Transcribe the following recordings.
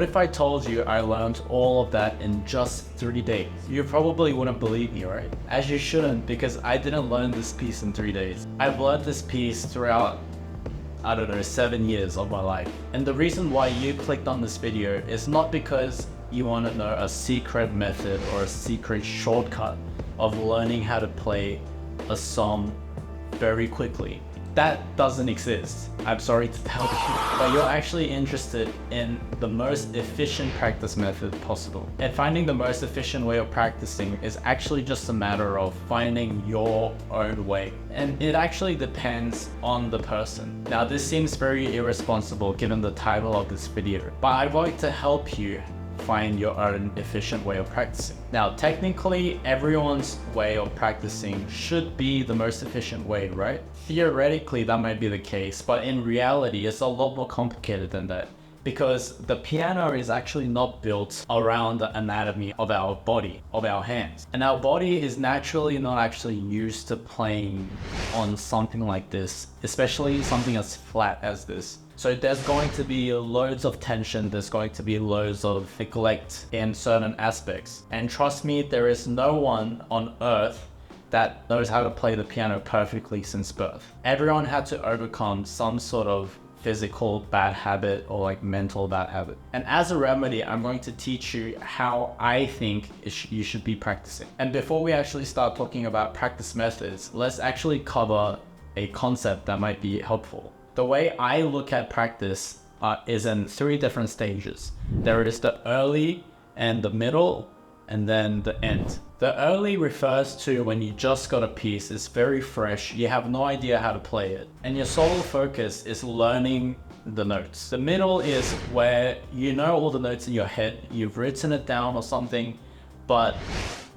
What if I told you I learned all of that in just 3 days? You probably wouldn't believe me, right? As you shouldn't, because I didn't learn this piece in 3 days. I've learned this piece throughout, I don't know, 7 years of my life. And the reason why you clicked on this video is not because you want to know a secret method or a secret shortcut of learning how to play a song very quickly. That doesn't exist. I'm sorry to tell you, but you're actually interested in the most efficient practice method possible. And finding the most efficient way of practicing is actually just a matter of finding your own way. And it actually depends on the person. Now, this seems very irresponsible given the title of this video, but I'd like to help you find your own efficient way of practicing. Now, technically, everyone's way of practicing should be the most efficient way, right? Theoretically, that might be the case, but in reality, it's a lot more complicated than that, because the piano is actually not built around the anatomy of our body, of our hands. And our body is naturally not actually used to playing on something like this, especially something as flat as this. So there's going to be loads of tension, there's going to be loads of neglect in certain aspects. And trust me, there is no one on earth that knows how to play the piano perfectly since birth. Everyone had to overcome some sort of physical bad habit or like mental bad habit. And as a remedy, I'm going to teach you how I think you should be practicing. And before we actually start talking about practice methods, let's actually cover a concept that might be helpful. The way I look at practice is in 3 different stages. There is the early and the middle, and then the end. The early refers to when you just got a piece, it's very fresh, you have no idea how to play it, and your sole focus is learning the notes. The middle is where you know all the notes in your head, you've written it down or something, but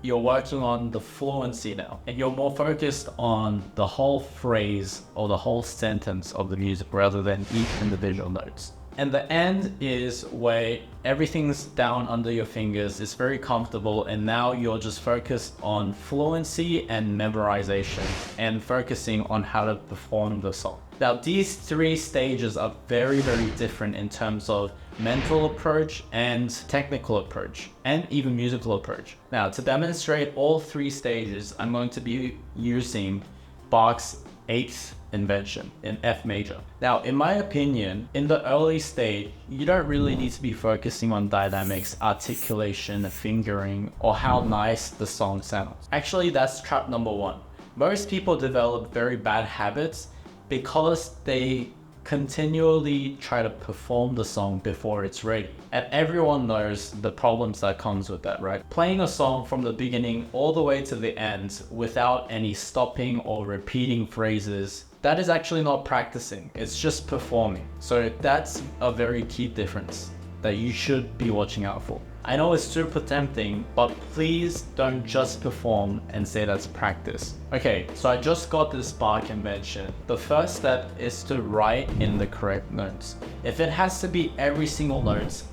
you're working on the fluency now, and you're more focused on the whole phrase or the whole sentence of the music rather than each individual notes. And the end is where everything's down under your fingers, it's very comfortable, and now you're just focused on fluency and memorization and focusing on how to perform the song. Now, these 3 stages are very, very different in terms of mental approach and technical approach and even musical approach. Now, to demonstrate all 3 stages, I'm going to be using Bach's 8th invention in F major. Now, in my opinion, in the early stage, you don't really need to be focusing on dynamics, articulation, fingering, or how nice the song sounds. Actually, that's trap number 1. Most people develop very bad habits because they continually try to perform the song before it's ready. And everyone knows the problems that comes with that, right? Playing a song from the beginning all the way to the end without any stopping or repeating phrases, that is actually not practicing, it's just performing. So that's a very key difference that you should be watching out for. I know it's super tempting, but please don't just perform and say that's practice. Okay, so I just got this Bach invention. The first step is to write in the correct notes. If it has to be every single note,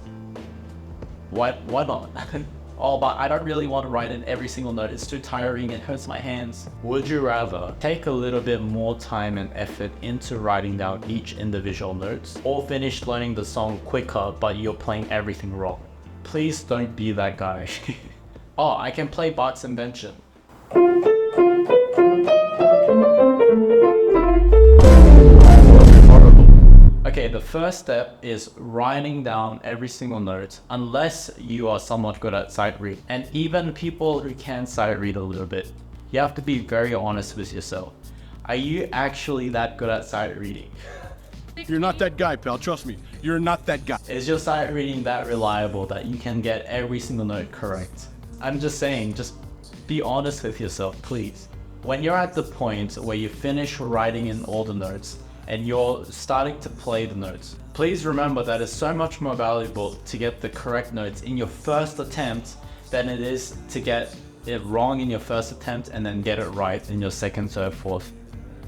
why not? Oh, but I don't really want to write in every single note. It's too tiring, it hurts my hands. Would you rather take a little bit more time and effort into writing down each individual notes, or finish learning the song quicker but you're playing everything wrong? Please don't be that guy. Oh, I can play Bach's invention. Okay, the first step is writing down every single note, unless you are somewhat good at sight reading. And even people who can sight read a little bit, you have to be very honest with yourself. Are you actually that good at sight reading? You're not that guy, pal. Trust me. You're not that guy. Is your sight reading that reliable that you can get every single note correct? I'm just saying, just be honest with yourself, please. When you're at the point where you finish writing in all the notes and you're starting to play the notes, please remember that it's so much more valuable to get the correct notes in your first attempt than it is to get it wrong in your first attempt and then get it right in your second, third, fourth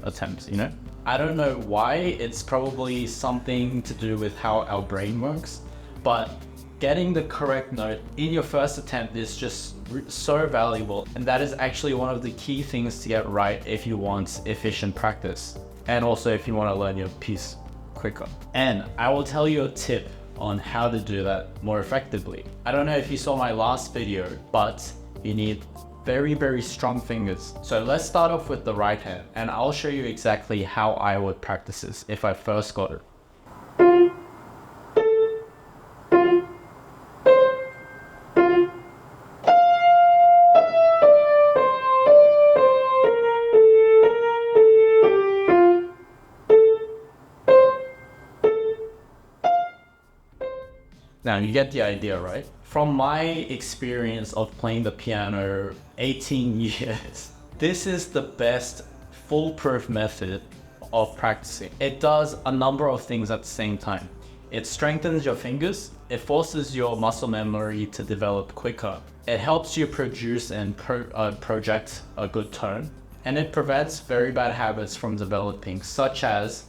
attempts, you know? I don't know why, it's probably something to do with how our brain works, but getting the correct note in your first attempt is just so valuable, and that is actually one of the key things to get right if you want efficient practice, and also if you want to learn your piece quicker. And I will tell you a tip on how to do that more effectively. I don't know if you saw my last video, but you need very, very strong fingers. So let's start off with the right hand, and I'll show you exactly how I would practice this if I first got it. Now you get the idea, right? From my experience of playing the piano 18 years, this is the best foolproof method of practicing. It does a number of things at the same time. It strengthens your fingers, it forces your muscle memory to develop quicker, it helps you produce and project a good tone, and it prevents very bad habits from developing, such as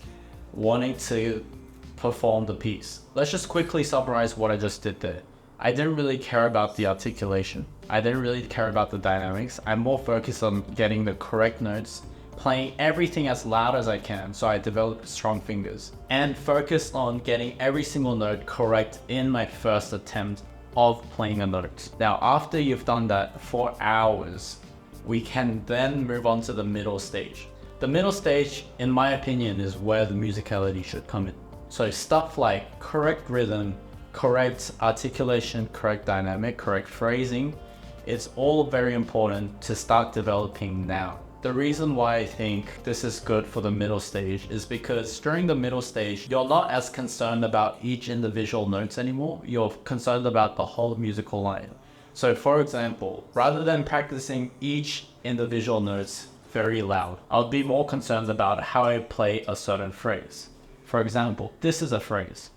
wanting to perform the piece. Let's just quickly summarize what I just did there. I didn't really care about the articulation. I didn't really care about the dynamics. I'm more focused on getting the correct notes, playing everything as loud as I can so I develop strong fingers, and focused on getting every single note correct in my first attempt of playing a note. Now, after you've done that for hours, we can then move on to the middle stage. The middle stage, in my opinion, is where the musicality should come in. So stuff like correct rhythm, correct articulation, correct dynamic, correct phrasing, it's all very important to start developing now. The reason why I think this is good for the middle stage is because during the middle stage, you're not as concerned about each individual notes anymore. You're concerned about the whole musical line. So for example, rather than practicing each individual notes very loud, I'll be more concerned about how I play a certain phrase. For example, this is a phrase.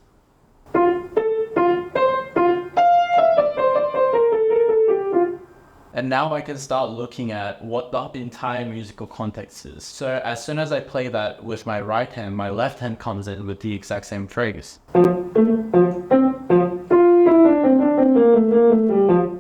And now I can start looking at what the entire musical context is. So as soon as I play that with my right hand, my left hand comes in with the exact same phrase.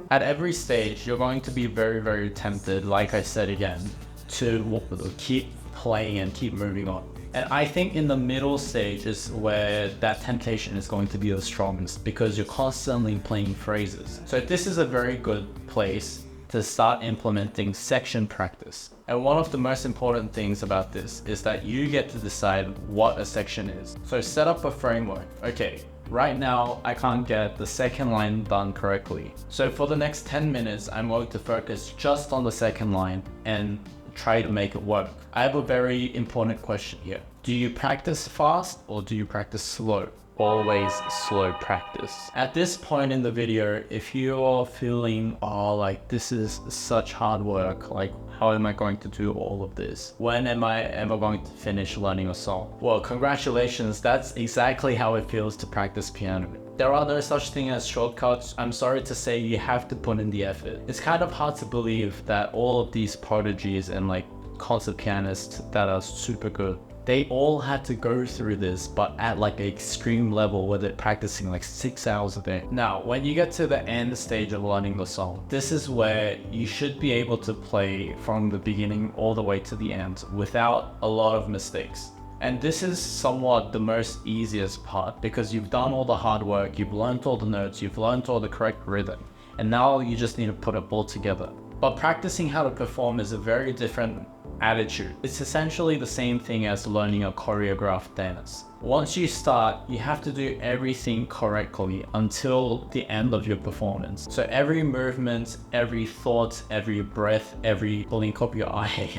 At every stage, you're going to be very, very tempted, like I said again, to keep playing and keep moving on. And I think in the middle stage is where that temptation is going to be the strongest because you're constantly playing phrases. So this is a very good place to start implementing section practice. And one of the most important things about this is that you get to decide what a section is. So set up a framework. Okay, right now I can't get the second line done correctly. So for the next 10 minutes, I'm going to focus just on the second line and try to make it work. I have a very important question here. Do you practice fast or do you practice slow? Always slow practice. At this point in the video, if you're feeling, oh, like this is such hard work, like how am I going to do all of this? When am I ever going to finish learning a song? Well, congratulations, that's exactly how it feels to practice piano. There are no such thing as shortcuts. I'm sorry to say you have to put in the effort. It's kind of hard to believe that all of these prodigies and like concert pianists that are super good, they all had to go through this, but at like an extreme level where they're practicing like 6 hours a day. Now, when you get to the end stage of learning the song, this is where you should be able to play from the beginning all the way to the end without a lot of mistakes. And this is somewhat the most easiest part because you've done all the hard work, you've learned all the notes, you've learned all the correct rhythm, and now you just need to put it all together. But practicing how to perform is a very different attitude. It's essentially the same thing as learning a choreographed dance. Once you start, you have to do everything correctly until the end of your performance. So every movement, every thought, every breath, every blink of your eye,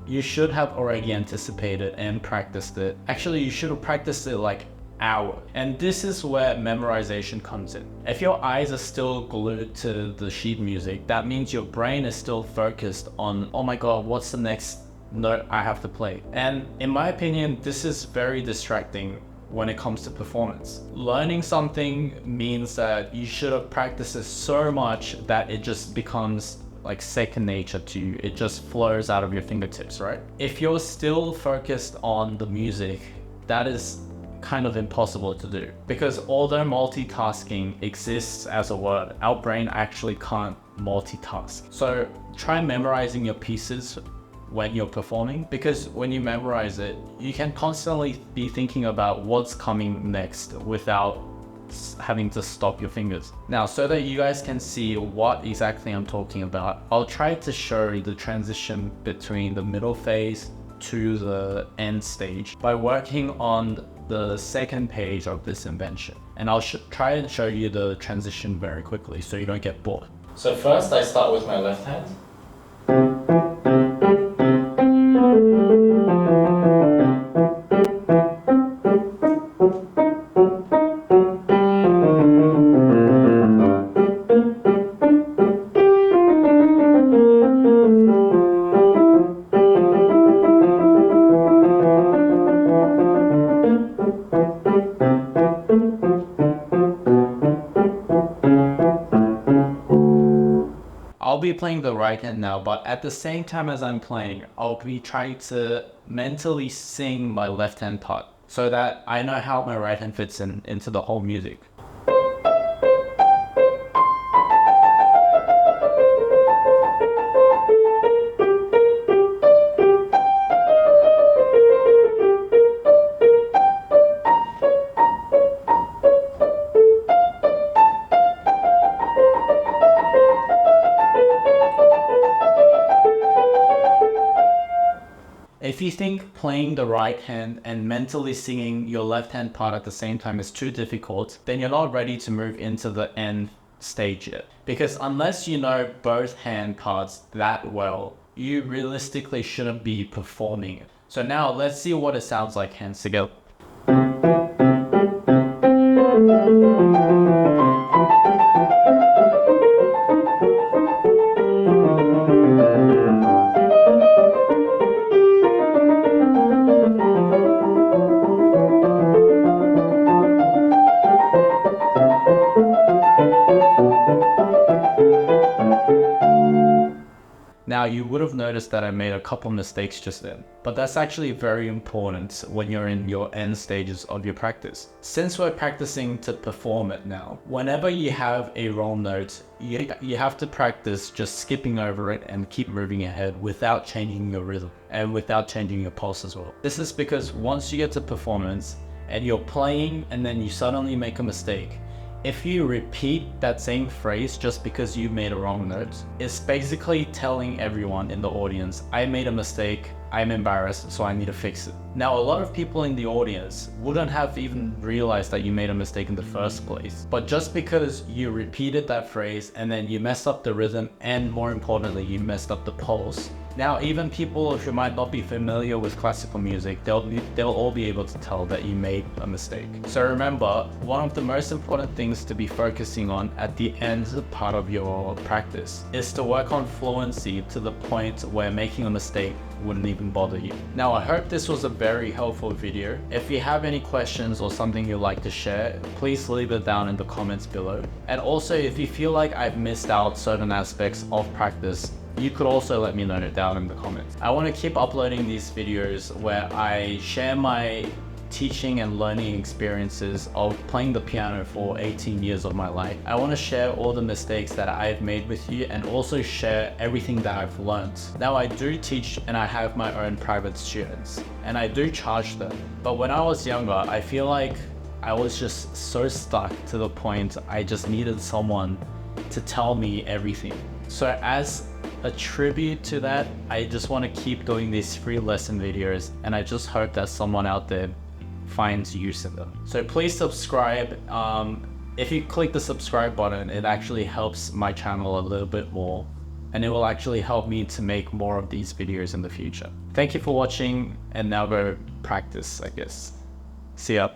you should have already anticipated and practiced it. Actually, you should have practiced it like hour. And this is where memorization comes in. If your eyes are still glued to the sheet music, that means your brain is still focused on, oh my God, what's the next note I have to play? And in my opinion, this is very distracting when it comes to performance. Learning something means that you should have practiced it so much that it just becomes like second nature to you. It just flows out of your fingertips, right? If you're still focused on the music, that is kind of impossible to do, because although multitasking exists as a word, our brain actually can't multitask. So try memorizing your pieces when you're performing, because when you memorize it, you can constantly be thinking about what's coming next without having to stop your fingers. Now, so that you guys can see what exactly I'm talking about, I'll try to show you the transition between the middle phase to the end stage by working on the second page of this invention. And I'll try and show you the transition very quickly so you don't get bored. So first I start with my left hand. I'll be playing the right hand now, but at the same time as I'm playing, I'll be trying to mentally sing my left hand part so that I know how my right hand fits into the whole music. If you think playing the right hand and mentally singing your left hand part at the same time is too difficult, then you're not ready to move into the end stage yet. Because unless you know both hand parts that well, you realistically shouldn't be performing it. So now let's see what it sounds like hands together. Now you would have noticed that I made a couple mistakes just then, but that's actually very important when you're in your end stages of your practice. Since we're practicing to perform it now, whenever you have a wrong note, you have to practice just skipping over it and keep moving ahead without changing your rhythm and without changing your pulse as well. This is because once you get to performance and you're playing and then you suddenly make a mistake, if you repeat that same phrase just because you made a wrong note, it's basically telling everyone in the audience, I made a mistake, I'm embarrassed, so I need to fix it. Now, a lot of people in the audience wouldn't have even realized that you made a mistake in the first place. But just because you repeated that phrase and then you messed up the rhythm and more importantly, you messed up the pulse, now even people who might not be familiar with classical music, they'll all be able to tell that you made a mistake. So remember, one of the most important things to be focusing on at the end part of your practice is to work on fluency to the point where making a mistake wouldn't even bother you. Now, I hope this was a very helpful video. If you have any questions or something you'd like to share, please leave it down in the comments below. And also, if you feel like I've missed out certain aspects of practice, you could also let me know it down in the comments. I want to keep uploading these videos where I share my teaching and learning experiences of playing the piano for 18 years of my life. I want to share all the mistakes that I've made with you and also share everything that I've learned. Now, I do teach and I have my own private students and I do charge them. But when I was younger, I feel like I was just so stuck to the point I just needed someone to tell me everything. So as a tribute to that, I just want to keep doing these free lesson videos and I just hope that someone out there finds use in them. So please subscribe. If you click the subscribe button, it actually helps my channel a little bit more and it will actually help me to make more of these videos in the future. Thank you for watching and now go practice, I guess. See ya.